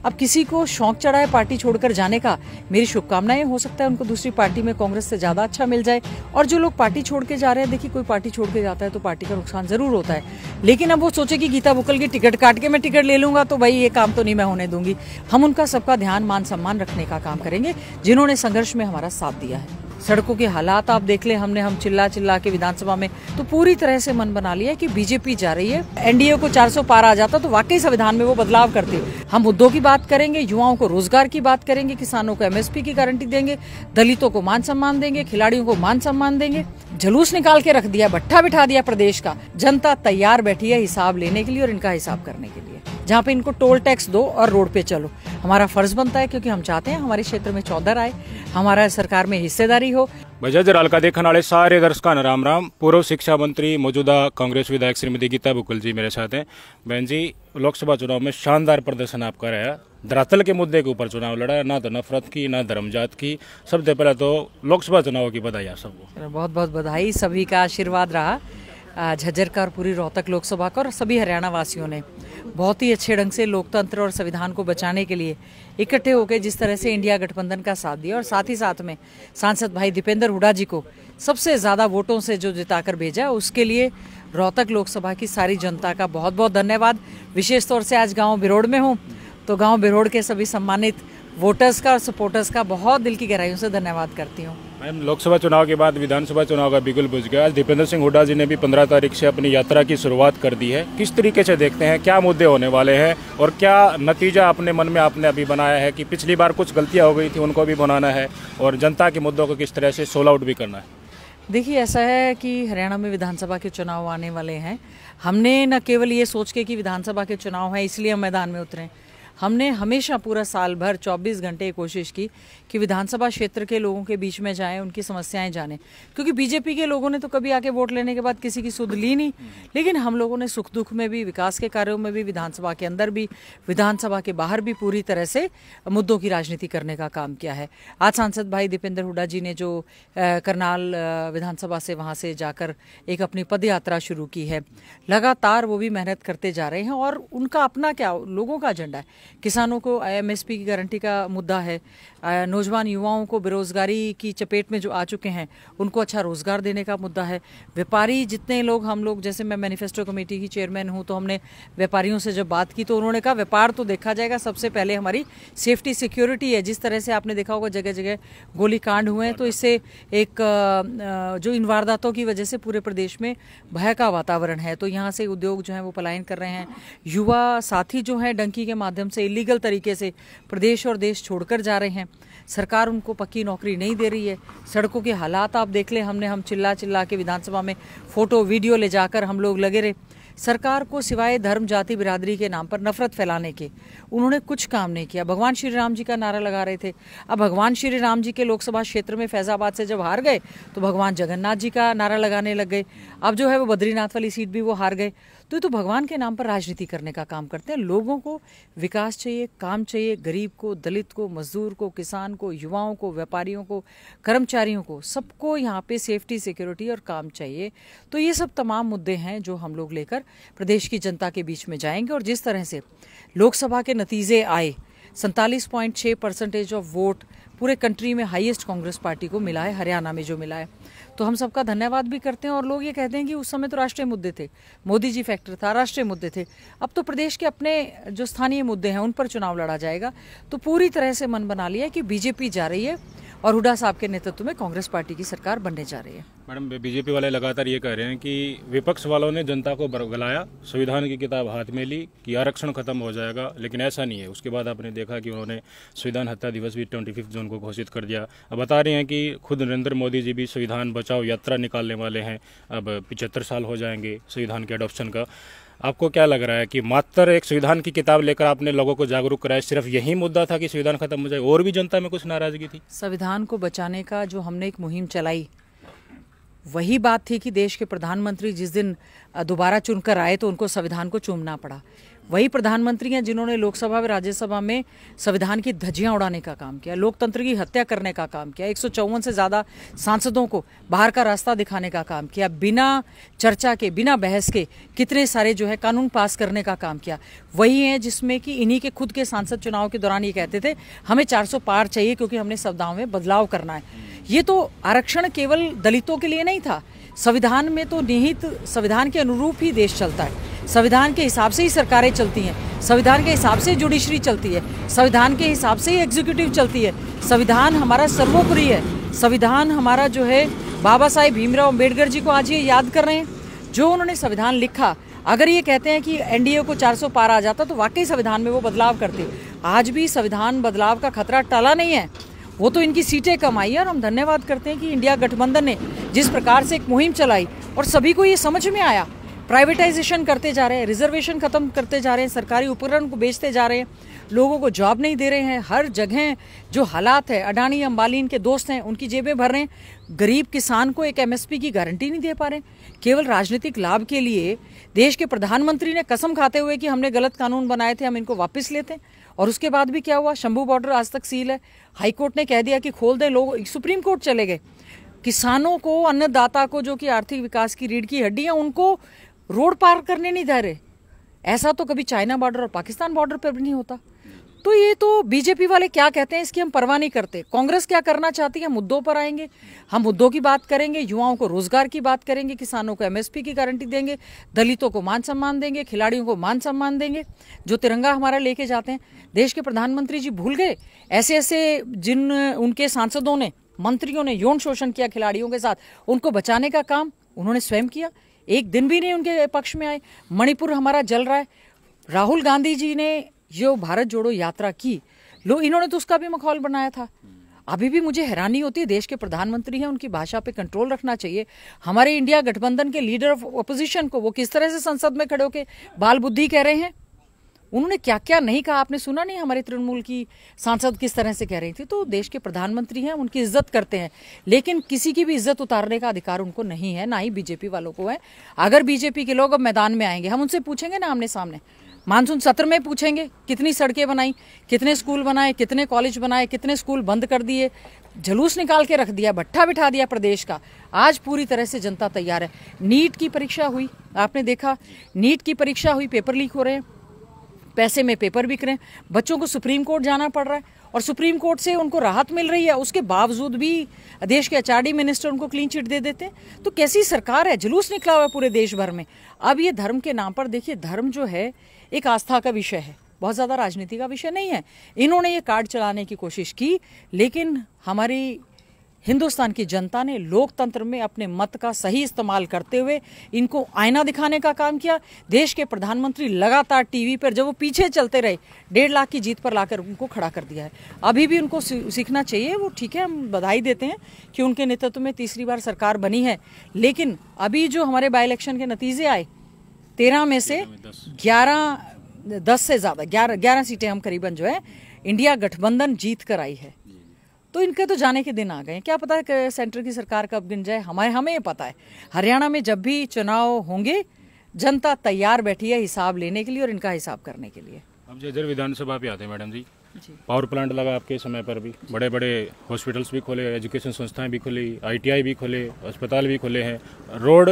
अब किसी को शौक चढ़ा है पार्टी छोड़कर जाने का, मेरी शुभकामनाएं, हो सकता है उनको दूसरी पार्टी में कांग्रेस से ज्यादा अच्छा मिल जाए। और जो लोग पार्टी छोड़ के जा रहे हैं, देखिए कोई पार्टी छोड़ के जाता है तो पार्टी का नुकसान जरूर होता है, लेकिन अब वो सोचे कि गीता बुकल की टिकट काट के मैं टिकट ले लूंगा, तो भाई ये काम तो नहीं मैं होने दूंगी। हम उनका सबका ध्यान मान सम्मान रखने का काम करेंगे जिन्होंने संघर्ष में हमारा साथ दिया है। सड़कों के हालात आप देख ले, हम चिल्ला चिल्ला के विधानसभा में तो पूरी तरह से मन बना लिया कि बीजेपी जा रही है। एनडीए को 400 पार आ जाता तो वाकई संविधान में वो बदलाव करते। हम मुद्दों की बात करेंगे, युवाओं को रोजगार की बात करेंगे, किसानों को एमएसपी की गारंटी देंगे, दलितों को मान सम्मान देंगे, खिलाड़ियों को मान सम्मान देंगे। जुलूस निकाल के रख दिया, भट्ठा बिठा दिया प्रदेश का। जनता तैयार बैठी है हिसाब लेने के लिए और इनका हिसाब करने के लिए। जहाँ पे इनको टोल टैक्स दो और रोड पे चलो, हमारा फर्ज बनता है, क्योंकि हम चाहते हैं हमारे क्षेत्र में चौधर आए, हमारा सरकार में हिस्सेदारी हो। बजाज जराल का देखने वाले सारे दर्शकों राम राम। पूर्व शिक्षा मंत्री मौजूदा कांग्रेस विधायक श्रीमती गीता बुकल जी मेरे साथ हैं। बहन जी, लोकसभा चुनाव में शानदार प्रदर्शन आपका रहा, धरातल के मुद्दे के ऊपर चुनाव लड़ा, ना तो नफरत की ना धर्म जात की। सबसे पहले तो लोकसभा चुनाव की बधाई आप सबको। बहुत बहुत बधाई, सभी का आशीर्वाद रहा झज्जर का और पूरी रोहतक लोकसभा का, और सभी हरियाणा वासियों ने बहुत ही अच्छे ढंग से लोकतंत्र और संविधान को बचाने के लिए इकट्ठे होकर जिस तरह से इंडिया गठबंधन का साथ दिया, और साथ ही साथ में सांसद भाई दीपेंद्र हुड्डा जी को सबसे ज्यादा वोटों से जो जिताकर भेजा, उसके लिए रोहतक लोकसभा की सारी जनता का बहुत बहुत धन्यवाद। विशेष तौर से आज गाँव बिरोड़ में हूँ, तो गाँव बिरोड़ के सभी सम्मानित वोटर्स का और सपोर्टर्स का बहुत दिल की गहराइयों से धन्यवाद करती हूँ। मैम, लोकसभा चुनाव के बाद विधानसभा चुनाव का बिगुल बुझ गया। आज दीपेंद्र सिंह हुड्डा जी ने भी 15 तारीख से अपनी यात्रा की शुरुआत कर दी है। किस तरीके से देखते हैं, क्या मुद्दे होने वाले हैं और क्या नतीजा अपने मन में आपने अभी बनाया है कि पिछली बार कुछ गलतियां हो गई थी उनको भी बनाना है और जनता के मुद्दों को किस तरह से सोल आउट भी करना है? देखिए, ऐसा है कि हरियाणा में विधानसभा के चुनाव आने वाले हैं। हमने न केवल ये सोच के कि विधानसभा के चुनाव है इसलिए हम मैदान में उतरे, हमने हमेशा पूरा साल भर 24 घंटे कोशिश की कि विधानसभा क्षेत्र के लोगों के बीच में जाएं, उनकी समस्याएं जानें। क्योंकि बीजेपी के लोगों ने तो कभी आके वोट लेने के बाद किसी की सुध ली नहीं, लेकिन हम लोगों ने सुख दुख में भी, विकास के कार्यों में भी, विधानसभा के अंदर भी, विधानसभा के बाहर भी पूरी तरह से मुद्दों की राजनीति करने का काम किया है। आज सांसद भाई दीपेंद्र हुड्डा जी ने जो करनाल विधानसभा से वहाँ से जाकर एक अपनी पद यात्रा शुरू की है, लगातार वो भी मेहनत करते जा रहे हैं। और उनका अपना क्या, लोगों का एजेंडा है। किसानों को एमएसपी की गारंटी का मुद्दा है, नौजवान युवाओं को बेरोजगारी की चपेट में जो आ चुके हैं उनको अच्छा रोजगार देने का मुद्दा है। व्यापारी जितने लोग, हम लोग, जैसे मैं मैनिफेस्टो कमेटी की चेयरमैन हूं, तो हमने व्यापारियों से जब बात की तो उन्होंने कहा व्यापार तो देखा जाएगा, सबसे पहले हमारी सेफ्टी सिक्योरिटी है। जिस तरह से आपने देखा होगा जगह जगह गोली कांड हुए हैं, तो इससे एक जो इन वारदातों की वजह से पूरे प्रदेश में भय का वातावरण है, तो यहाँ से उद्योग जो है वो पलायन कर रहे हैं। युवा साथी जो है डंकी के माध्यम से इलीगल तरीके से प्रदेश और देश छोड़कर जा रहे हैं। सरकार उनको पक्की नौकरी नहीं दे रही है। सड़कों के हालात आप देख ले, हम चिल्ला चिल्ला के विधानसभा में फोटो वीडियो ले जाकर हम लोग लगे रहे। सरकार को सिवाय धर्म जाति बिरादरी के नाम पर नफरत फैलाने के उन्होंने कुछ काम नहीं किया। भगवान श्री राम जी का नारा लगा रहे थे, अब भगवान श्री राम जी के लोकसभा क्षेत्र में फैजाबाद से जब हार गए तो भगवान जगन्नाथ जी का नारा लगाने लग गए। अब जो है वो बद्रीनाथ वाली सीट भी वो हार गए। तो भगवान के नाम पर राजनीति करने का काम करते हैं। लोगों को विकास चाहिए, काम चाहिए, गरीब को, दलित को, मजदूर को, किसान को, युवाओं को, व्यापारियों को, कर्मचारियों को, सबको यहाँ पे सेफ्टी, सिक्योरिटी और काम चाहिए। तो ये सब तमाम मुद्दे हैं जो हम लोग लेकर प्रदेश की जनता के बीच में जाएंगे। और जिस तरह से लोकसभा के नतीजे आए, 47.6% ऑफ वोट पूरे कंट्री में हाईएस्ट कांग्रेस पार्टी को मिला है, हरियाणा में जो मिला है, तो हम सबका धन्यवाद भी करते हैं। और लोग ये कहते हैं कि उस समय तो राष्ट्रीय मुद्दे थे, मोदी जी फैक्टर था, राष्ट्रीय मुद्दे थे। अब तो प्रदेश के अपने जो स्थानीय मुद्दे हैं उन पर चुनाव लड़ा जाएगा। तो पूरी तरह से मन बना लिया कि बीजेपी जा रही है और हुड्डा साहब के नेतृत्व में कांग्रेस पार्टी की सरकार बनने जा रही है। मैडम, बीजेपी वाले लगातार ये कह रहे हैं कि विपक्ष वालों ने जनता को बरगलाया, संविधान की किताब हाथ में ली कि आरक्षण खत्म हो जाएगा, लेकिन ऐसा नहीं है। उसके बाद आपने देखा कि उन्होंने संविधान हत्या दिवस भी 25 जून को घोषित कर दिया। अब बता रहे हैं कि खुद नरेंद्र मोदी जी भी संविधान बचाओ यात्रा निकालने वाले हैं। अब 75 साल हो जाएंगे संविधान के अडॉप्शन का। आपको क्या लग रहा है कि मात्र एक संविधान की किताब लेकर आपने लोगों को जागरूक कराया, सिर्फ यही मुद्दा था कि संविधान खत्म हो जाए, और भी जनता में कुछ नाराजगी थी? संविधान को बचाने का जो हमने एक मुहिम चलाई, वही बात थी कि देश के प्रधानमंत्री जिस दिन दोबारा चुनकर आए तो उनको संविधान को चूमना पड़ा। वही प्रधानमंत्री हैं जिन्होंने लोकसभा व राज्यसभा में संविधान की धज्जियां उड़ाने का काम किया, लोकतंत्र की हत्या करने का काम किया, 154 से ज़्यादा सांसदों को बाहर का रास्ता दिखाने का काम किया, बिना चर्चा के, बिना बहस के कितने सारे जो है कानून पास करने का काम किया। वही है जिसमें कि इन्हीं के खुद के सांसद चुनाव के दौरान ये कहते थे हमें 400 पार चाहिए क्योंकि हमने संविधान में बदलाव करना है। ये तो आरक्षण केवल दलितों के लिए नहीं था, संविधान में तो निहित संविधान के अनुरूप ही देश चलता है, संविधान के हिसाब से ही सरकारें चलती हैं, संविधान के हिसाब से जुडिशरी चलती है, संविधान के हिसाब से ही एग्जीक्यूटिव चलती है। संविधान हमारा सर्वोपरि है। संविधान हमारा जो है, बाबा साहेब भीमराव अम्बेडकर जी को आज ये याद कर रहे हैं, जो उन्होंने संविधान लिखा। अगर ये कहते हैं कि एनडीए को 400 पार आ जाता तो वाकई संविधान में वो बदलाव करते। आज भी संविधान बदलाव का खतरा टला नहीं है, वो तो इनकी सीटें कम आई है। और हम धन्यवाद करते हैं कि इंडिया गठबंधन ने जिस प्रकार से एक मुहिम चलाई और सभी को ये समझ में आया, प्राइवेटाइजेशन करते जा रहे हैं, रिजर्वेशन खत्म करते जा रहे हैं, सरकारी उपकरण को बेचते जा रहे हैं, लोगों को जॉब नहीं दे रहे हैं, हर जगह जो हालात है, अडानी अंबानी इनके दोस्त हैं, उनकी जेबें भर रहे हैं, गरीब किसान को एक एमएसपी की गारंटी नहीं दे पा रहे हैं। केवल राजनीतिक लाभ के लिए देश के प्रधानमंत्री ने कसम खाते हुए कि हमने गलत कानून बनाए थे, हम इनको वापस लेते हैं। और उसके बाद भी क्या हुआ, शंभू बॉर्डर आज तक सील है, हाईकोर्ट ने कह दिया कि खोल दें, लोग सुप्रीम कोर्ट चले गए। किसानों को, अन्नदाता को, जो कि आर्थिक विकास की रीढ़ की हड्डी है, उनको रोड पार करने नहीं दे रहे। ऐसा तो कभी चाइना बॉर्डर और पाकिस्तान बॉर्डर पर भी नहीं होता। तो ये तो बीजेपी वाले क्या कहते हैं इसकी हम परवाह नहीं करते। कांग्रेस क्या करना चाहती है, मुद्दों पर आएंगे, हम मुद्दों की बात करेंगे, युवाओं को रोजगार की बात करेंगे, किसानों को एमएसपी की गारंटी देंगे, दलितों को मान सम्मान देंगे, खिलाड़ियों को मान सम्मान देंगे, जो तिरंगा हमारा लेके जाते हैं। देश के प्रधानमंत्री जी भूल गए ऐसे ऐसे जिन उनके सांसदों ने, मंत्रियों ने यौन शोषण किया खिलाड़ियों के साथ, उनको बचाने का काम उन्होंने स्वयं किया, एक दिन भी नहीं उनके पक्ष में आए। मणिपुर हमारा जल रहा है, राहुल गांधी जी ने जो भारत जोड़ो यात्रा की, लोग इन्होंने तो उसका भी माहौल बनाया था। अभी भी मुझे हैरानी होती है, देश के प्रधानमंत्री हैं, उनकी भाषा पे कंट्रोल रखना चाहिए। हमारे इंडिया गठबंधन के लीडर ऑफ ऑपोजिशन को वो किस तरह से संसद में खड़े होकर बाल बुद्धि कह रहे हैं, उन्होंने क्या क्या नहीं कहा, आपने सुना नहीं हमारे तृणमूल की सांसद किस तरह से कह रही थी। तो देश के प्रधानमंत्री हैं, उनकी इज्जत करते हैं, लेकिन किसी की भी इज्जत उतारने का अधिकार उनको नहीं है, ना ही बीजेपी वालों को है। अगर बीजेपी के लोग अब मैदान में आएंगे, हम उनसे पूछेंगे ना आमने सामने, मानसून सत्र में पूछेंगे कितनी सड़कें बनाई, कितने स्कूल बनाए, कितने कॉलेज बनाए, कितने स्कूल बंद कर दिए, जुलूस निकाल के रख दिया, भट्ठा बिठा दिया प्रदेश का। आज पूरी तरह से जनता तैयार है। नीट की परीक्षा हुई, आपने देखा, नीट की परीक्षा हुई, पेपर लीक हो रहे हैं, पैसे में पेपर बिक रहे हैं, बच्चों को सुप्रीम कोर्ट जाना पड़ रहा है और सुप्रीम कोर्ट से उनको राहत मिल रही है, उसके बावजूद भी देश के एचआरडी मिनिस्टर उनको क्लीन चिट दे देते हैं। तो कैसी सरकार है, जुलूस निकला हुआ है पूरे देश भर में। अब ये धर्म के नाम पर, देखिए धर्म जो है एक आस्था का विषय है, बहुत ज़्यादा राजनीति का विषय नहीं है। इन्होंने ये कार्ड चलाने की कोशिश की, लेकिन हमारी हिंदुस्तान की जनता ने लोकतंत्र में अपने मत का सही इस्तेमाल करते हुए इनको आईना दिखाने का काम किया। देश के प्रधानमंत्री लगातार टीवी पर, जब वो पीछे चलते रहे, 1.5 लाख की जीत पर लाकर उनको खड़ा कर दिया है। अभी भी उनको सीखना चाहिए, वो ठीक है, हम बधाई देते हैं कि उनके नेतृत्व में तीसरी बार सरकार बनी है। लेकिन अभी जो हमारे बाई इलेक्शन के नतीजे आए, 13 में से 10 से ज़्यादा 11 सीटें हम करीबन जो है इंडिया गठबंधन जीत कर आई है। तो इनके तो जाने के दिन आ गए, क्या पता है सेंटर की सरकार कब गिन जाए। हमें पता है, हरियाणा में जब भी चुनाव होंगे, जनता तैयार बैठी है हिसाब लेने के लिए और इनका हिसाब करने के लिए। अब जैसे विधानसभा पे आते हैं मैडम जी, पावर प्लांट लगा आपके समय पर भी, बड़े बड़े हॉस्पिटल्स भी खोले, एजुकेशन संस्थाएं भी खुली, ITI भी खोले, अस्पताल भी खोले हैं, रोड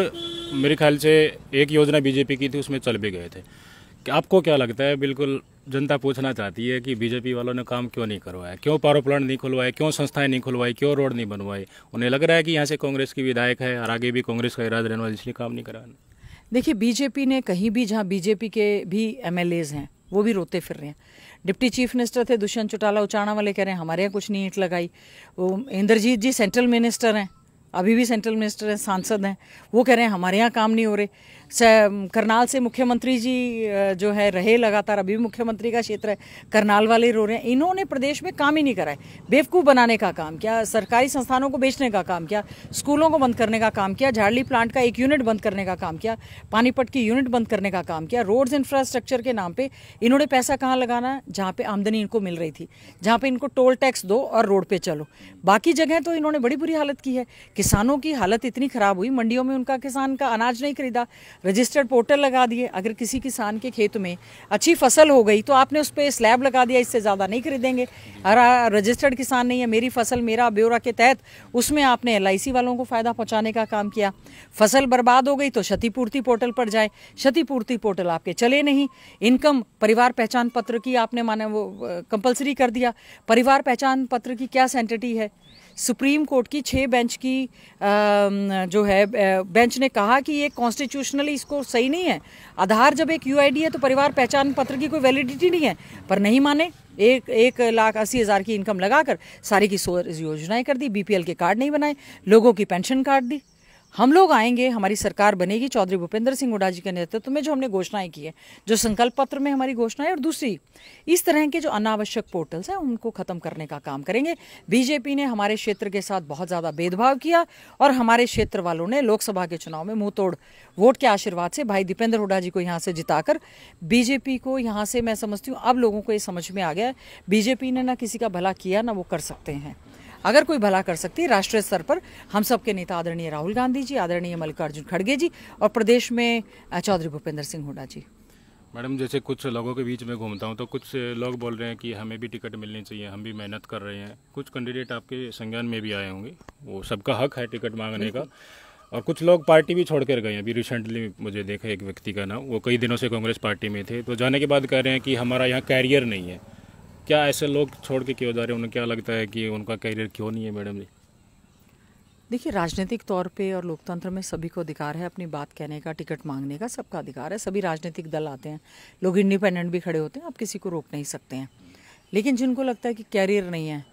मेरे ख्याल से एक योजना बीजेपी की थी, उसमें चल भी गए थे। आपको क्या लगता है, बिल्कुल जनता पूछना चाहती है कि बीजेपी वालों ने काम क्यों नहीं करवाया, क्यों पावर प्लांट नहीं खुलवाए, क्यों संस्थाएं नहीं खुलवाई, क्यों रोड नहीं बनवाए? उन्हें लग रहा है कि यहाँ से कांग्रेस की विधायक है और आगे भी कांग्रेस का इरादा रहने वाला, इसलिए काम नहीं करा। देखिए, बीजेपी ने कहीं भी, जहाँ बीजेपी के भी MLAs हैं, वो भी रोते फिर रहे हैं। डिप्टी चीफ मिनिस्टर थे दुष्यंत चौटाला, उचाना वाले कह रहे हैं हमारे यहाँ कुछ नहीं ईंट लगाई। वो इंद्रजीत जी सेंट्रल मिनिस्टर हैं, अभी भी सेंट्रल मिनिस्टर हैं, सांसद हैं, वो कह रहे हैं हमारे यहाँ काम नहीं हो रहे। करनाल से मुख्यमंत्री जी जो है रहे लगातार, अभी भी मुख्यमंत्री का क्षेत्र है, करनाल वाले रो रहे हैं। इन्होंने प्रदेश में काम ही नहीं करा है, बेवकूफ़ बनाने का काम किया, सरकारी संस्थानों को बेचने का काम किया, स्कूलों को बंद करने का काम किया, झाड़ली प्लांट का एक यूनिट बंद करने का काम किया, पानीपत की यूनिट बंद करने का काम किया। रोड्स इंफ्रास्ट्रक्चर के नाम पे इन्होंने पैसा कहाँ लगाना, जहाँ पे आमदनी इनको मिल रही थी, जहाँ पे इनको टोल टैक्स दो और रोड पे चलो। बाकी जगह तो इन्होंने बड़ी बुरी हालत की है। किसानों की हालत इतनी खराब हुई, मंडियों में उनका किसान का अनाज नहीं खरीदा, रजिस्टर्ड पोर्टल लगा दिए। अगर किसी किसान के खेत में अच्छी फसल हो गई तो आपने उस पर स्लैब लगा दिया, इससे ज़्यादा नहीं खरीदेंगे। अगर रजिस्टर्ड किसान नहीं है, मेरी फसल मेरा ब्यौरा के तहत, उसमें आपने LIC वालों को फ़ायदा पहुँचाने का काम किया। फसल बर्बाद हो गई तो क्षतिपूर्ति पोर्टल पर जाए, क्षतिपूर्ति पोर्टल आपके चले नहीं। इनकम परिवार पहचान पत्र की आपने माने वो कंपलसरी कर दिया। परिवार पहचान पत्र की क्या सैंक्टिटी है? सुप्रीम कोर्ट की 6 बेंच की जो है बेंच ने कहा कि ये कॉन्स्टिट्यूशनली इसको सही नहीं है। आधार जब एक UID है तो परिवार पहचान पत्र की कोई वैलिडिटी नहीं है, पर नहीं माने। 1,80,000 की इनकम लगाकर सारी की योजनाएं कर दी, BPL के कार्ड नहीं बनाए, लोगों की पेंशन काट दी। हम लोग आएंगे, हमारी सरकार बनेगी चौधरी भूपेंद्र सिंह हुड्डा जी के नेतृत्व में, जो हमने घोषणाएं की है, जो संकल्प पत्र में हमारी घोषणाएं, और दूसरी इस तरह के जो अनावश्यक पोर्टल्स हैं उनको खत्म करने का काम करेंगे। बीजेपी ने हमारे क्षेत्र के साथ बहुत ज़्यादा भेदभाव किया और हमारे क्षेत्र वालों ने लोकसभा के चुनाव में मुंह तोड़ वोट के आशीर्वाद से भाई दीपेंद्र हुड्डा जी को यहाँ से जिताकर बीजेपी को यहाँ से, मैं समझती हूँ अब लोगों को ये समझ में आ गया, बीजेपी ने ना किसी का भला किया ना वो कर सकते हैं। अगर कोई भला कर सकती है राष्ट्रीय स्तर पर, हम सबके नेता आदरणीय राहुल गांधी जी, आदरणीय मल्लिकार्जुन खड़गे जी, और प्रदेश में चौधरी भूपेंद्र सिंह हुड्डा जी। मैडम, जैसे कुछ लोगों के बीच में घूमता हूँ तो कुछ लोग बोल रहे हैं कि हमें भी टिकट मिलनी चाहिए, हम भी मेहनत कर रहे हैं। कुछ कैंडिडेट आपके संज्ञान में भी आए होंगे, वो सबका हक है टिकट मांगने का। और कुछ लोग पार्टी भी छोड़ कर गए हैं। अभी रिसेंटली मुझे देखा एक व्यक्ति का नाम, वो कई दिनों से कांग्रेस पार्टी में थे, तो जाने के बाद कह रहे हैं कि हमारा यहाँ कैरियर नहीं है। क्या ऐसे लोग छोड़ के क्यों जा रहे हैं? उन्हें क्या लगता है कि उनका कैरियर क्यों नहीं है? मैडम जी, देखिए, राजनीतिक तौर पे और लोकतंत्र में सभी को अधिकार है अपनी बात कहने का, टिकट मांगने का, सबका अधिकार है। सभी राजनीतिक दल आते हैं, लोग इंडिपेंडेंट भी खड़े होते हैं, आप किसी को रोक नहीं सकते हैं। लेकिन जिनको लगता है कि कैरियर नहीं है,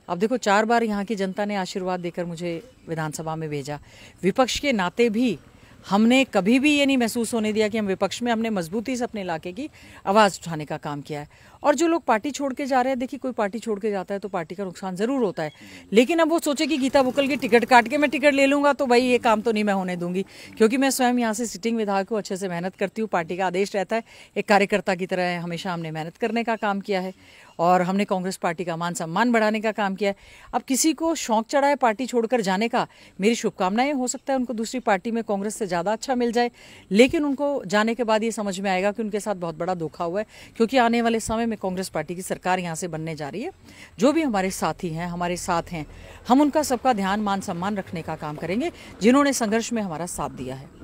अब देखो 4 बार यहाँ की जनता ने आशीर्वाद देकर मुझे विधानसभा में भेजा। विपक्ष के नाते भी हमने कभी भी ये नहीं महसूस होने दिया कि हम विपक्ष में, हमने मजबूती से अपने इलाके की आवाज़ उठाने का काम किया है। और जो लोग पार्टी छोड़ के जा रहे हैं, देखिए कोई पार्टी छोड़ के जाता है तो पार्टी का नुकसान ज़रूर होता है, लेकिन अब वो सोचे कि गीता बुक्कल की टिकट काट के मैं टिकट ले लूँगा, तो भाई ये काम तो नहीं मैं होने दूंगी। क्योंकि मैं स्वयं यहाँ से सिटिंग विधायक हूँ, अच्छे से मेहनत करती हूँ, पार्टी का आदेश रहता है, एक कार्यकर्ता की तरह हमेशा हमने मेहनत करने का काम किया है और हमने कांग्रेस पार्टी का मान सम्मान बढ़ाने का काम किया है। अब किसी को शौक चढ़ा है पार्टी छोड़कर जाने का, मेरी शुभकामनाएं, हो सकता है उनको दूसरी पार्टी में कांग्रेस से ज़्यादा अच्छा मिल जाए, लेकिन उनको जाने के बाद ये समझ में आएगा कि उनके साथ बहुत बड़ा धोखा हुआ है। क्योंकि आने वाले समय में कांग्रेस पार्टी की सरकार यहाँ से बनने जा रही है। जो भी हमारे साथी हैं, हमारे साथ हैं, हम उनका सबका ध्यान, मान सम्मान रखने का काम करेंगे, जिन्होंने संघर्ष में हमारा साथ दिया है।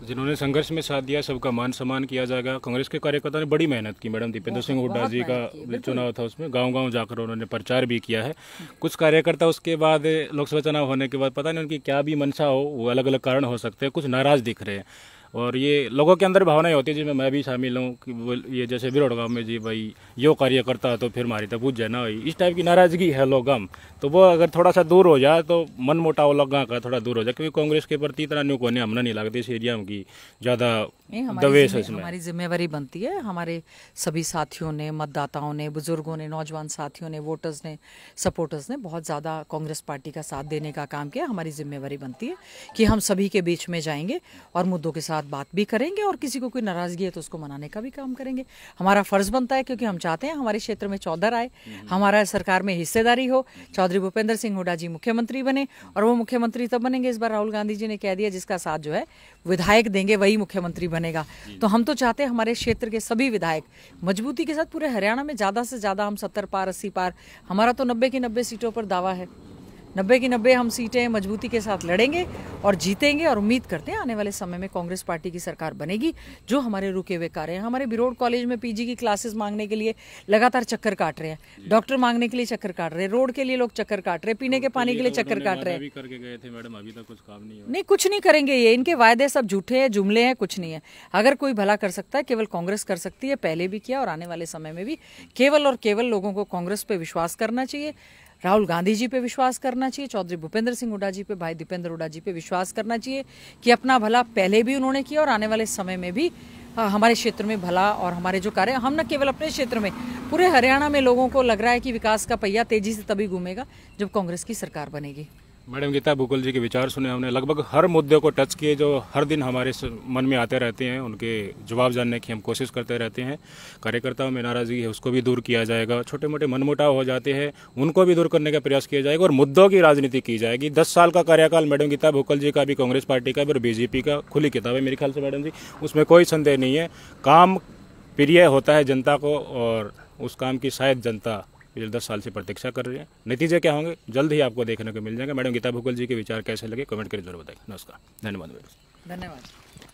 जिन्होंने संघर्ष में साथ दिया सबका मान सम्मान किया जाएगा। कांग्रेस के कार्यकर्ताओं ने बड़ी मेहनत की मैडम, दीपेंद्र सिंह हुड्डा जी का चुनाव था, उसमें गांव-गांव जाकर उन्होंने प्रचार भी किया है। कुछ कार्यकर्ता उसके बाद लोकसभा चुनाव होने के बाद पता नहीं उनकी क्या भी मंशा हो, वो अलग अलग कारण हो सकते हैं, कुछ नाराज दिख रहे हैं। और ये लोगों के अंदर भावनाएं होती है जिसमें मैं भी शामिल हूँ कि वो ये जैसे बिरोड़ गाँव में जी भाई यो कार्य करता तो फिर मारी तो पूछ जाए ना हुई, इस टाइप की नाराजगी है लोगों हम। तो वो अगर थोड़ा सा दूर हो जाए तो मन मोटाव लोगों का थोड़ा दूर हो जाए, क्योंकि कांग्रेस के प्रति इतना न्यू कोने हमने नहीं लगती इस एरिया में की ज़्यादा दवेश है इसमें। हमारी जिम्मेवारी बनती है, हमारे सभी साथियों ने, मतदाताओं ने, बुजुर्गों ने, नौजवान साथियों ने, वोटर्स ने, सपोर्टर्स ने बहुत ज़्यादा कांग्रेस पार्टी का साथ देने का काम किया। हमारी जिम्मेवारी बनती है कि हम सभी के बीच में जाएंगे और मुद्दों के साथ बात भी करेंगे, और किसी को कोई नाराजगी है तो उसको मनाने का भी काम करेंगे। हमारा फर्ज बनता है, क्योंकि हम चाहते हैं हमारे क्षेत्र में चौधर आए, हमारा सरकार में हिस्सेदारी हो, चौधरी भूपेंद्र सिंह हुड्डा जी मुख्यमंत्री बने। और वो मुख्यमंत्री तब बनेंगे, इस बार राहुल गांधी जी ने कह दिया, जिसका साथ जो है विधायक देंगे वही मुख्यमंत्री बनेगा। तो हम तो चाहते हैं हमारे क्षेत्र के सभी विधायक मजबूती के साथ, पूरे हरियाणा में ज़्यादा से ज़्यादा हम 70 पार 80 पार, हमारा तो 90 की 90 सीटों पर दावा है, 90 की 90 हम सीटें मजबूती के साथ लड़ेंगे और जीतेंगे। और उम्मीद करते हैं आने वाले समय में कांग्रेस पार्टी की सरकार बनेगी, जो हमारे रुके हुए कार्य हैं। हमारे बिरोड़ कॉलेज में PG की क्लासेस मांगने के लिए लगातार चक्कर काट रहे हैं, डॉक्टर मांगने के लिए चक्कर काट रहे हैं, रोड के लिए लोग चक्कर काट रहे हैं, पीने के पानी के लिए चक्कर काट रहे हैं। करके गए थे मैडम, अभी तक कुछ काम नहीं हुआ। नहीं, कुछ नहीं करेंगे, ये इनके वायदे सब झूठे हैं, जुमले हैं, कुछ नहीं है। अगर कोई भला कर सकता है केवल कांग्रेस कर सकती है, पहले भी किया और आने वाले समय में भी। केवल और केवल लोगों को कांग्रेस पे विश्वास करना चाहिए, राहुल गांधी जी पे विश्वास करना चाहिए, चौधरी भूपेंद्र सिंह हुड्डा जी पे, भाई दीपेंद्र हुड्डा जी पे विश्वास करना चाहिए कि अपना भला पहले भी उन्होंने किया और आने वाले समय में भी हमारे क्षेत्र में भला, और हमारे जो कार्य, हम न केवल अपने क्षेत्र में, पूरे हरियाणा में लोगों को लग रहा है कि विकास का पहिया तेजी से तभी घूमेगा जब कांग्रेस की सरकार बनेगी। मैडम गीता भुक्कल जी के विचार सुने हमने, लगभग हर मुद्दे को टच किए जो हर दिन हमारे मन में आते रहते हैं, उनके जवाब जानने की हम कोशिश करते रहते हैं। कार्यकर्ताओं में नाराज़गी है उसको भी दूर किया जाएगा, छोटे मोटे मनमुटाव हो जाते हैं उनको भी दूर करने का प्रयास किया जाएगा और मुद्दों की राजनीति की जाएगी। 10 साल का कार्यकाल मैडम गीता भुक्कल जी का भी, कांग्रेस पार्टी का भी और बीजेपी का खुली किताब है मेरे ख्याल से मैडम जी, उसमें कोई संदेह नहीं है। काम प्रिय होता है जनता को और उस काम की शायद जनता पिछले 10 साल से प्रतीक्षा कर रही है। नतीजे क्या होंगे जल्द ही आपको देखने को मिल जाएंगे। मैडम गीता भुक्कल जी के विचार कैसे लगे कमेंट करके जरूर बताएं। नमस्कार, धन्यवाद। धन्यवाद।